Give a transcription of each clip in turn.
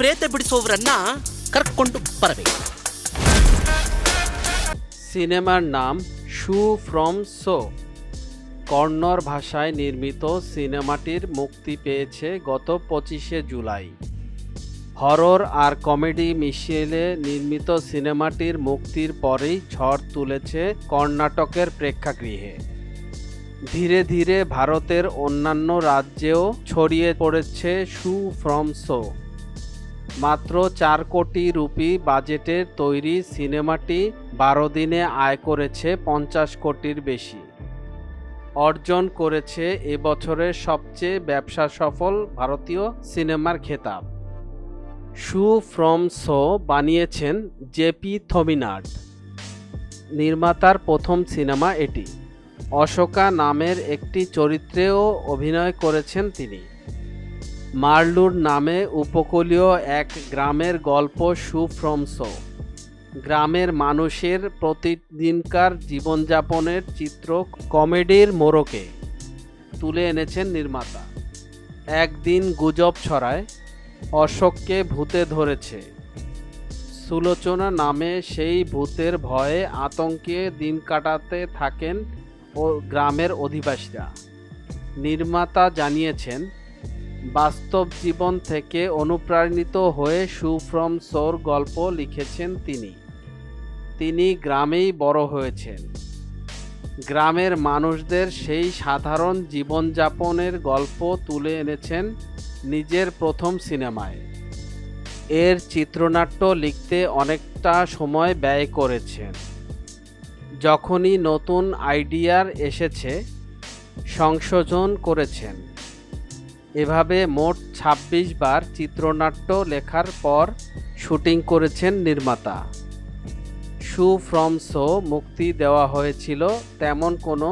ಪ್ರೇತ ಬಿಡಿಸುವವರನ್ನ ಕರ್ಕೊಂಡು ಬರಬೇಕು. সিনেমার নাম শু ফ্রম শো। কন্নড় ভাষায় নির্মিত সিনেমাটির মুক্তি পেয়েছে গত 25শে জুলাই। হরর আর কমেডি মিশিয়ে নির্মিত সিনেমাটির মুক্তির পরেই ঝড় তুলেছে কর্ণাটকের প্রেক্ষাগৃহে। ধীরে ধীরে ভারতের অন্যান্য রাজ্যেও ছড়িয়ে পড়েছে শু ফ্রম শো। মাত্র 4 কোটি রুপি বাজেটের তৈরি সিনেমাটি 12 দিনে আয় করেছে 50 কোটির বেশি। অর্জন করেছে এবছরের সবচেয়ে ব্যবসা সফল ভারতীয় সিনেমার খেতাব। শু ফ্রম শো বানিয়েছেন জেপি থমিনাড। নির্মাতার প্রথম সিনেমা এটি। অশোকা নামের একটি চরিত্রেও অভিনয় করেছেন তিনি। মারলুর নামে উপকূলীয় এক গ্রামের গল্প শু ফ্রম শো। গ্রামের মানুষের প্রতিদিনকার জীবনযাপনের চিত্র কমেডির মোড়কে তুলে এনেছেন নির্মাতা। একদিন গুজব ছড়ায় অশোককে ভূতে ধরেছে। সুলোচনা নামে সেই ভূতের ভয়ে আতঙ্কে দিন কাটাতে থাকেন ও গ্রামের অধিবাসীরা। নির্মাতা জানিয়েছেন, বাস্তব জীবন থেকে অনুপ্রাণিত হয়ে শু ফ্রম শোর গল্প লিখেছেন তিনি। তিনি গ্রামেই বড় হয়েছেন। গ্রামের মানুষদের সেই সাধারণ জীবনযাপনের গল্প তুলে এনেছেন নিজের প্রথম সিনেমায়। এর চিত্রনাট্য লিখতে অনেকটা সময় ব্যয় করেছেন। যখনই নতুন আইডিয়ার এসেছে সংশোধন করেছেন। এভাবে মোট 26 বার চিত্রনাট্য লেখার পর শুটিং করেছেন নির্মাতা। শু ফ্রম শো মুক্তি দেওয়া হয়েছিল তেমন কোনো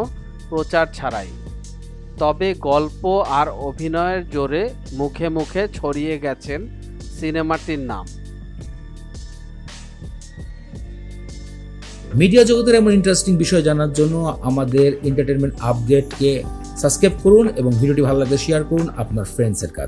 প্রচার ছাড়াই। তবে গল্প আর অভিনয়ের জোরে মুখে মুখে ছড়িয়ে গেছেন সিনেমাটির নাম। মিডিয়া জগতের এমন ইন্টারেস্টিং বিষয় জানার জন্য আমাদের এন্টারটেনমেন্ট আপডেটকে সাবস্ক্রাইব করুন এবং ভিডিওটি ভালো লাগলে শেয়ার করুন আপনার ফ্রেন্ডসের কাছে।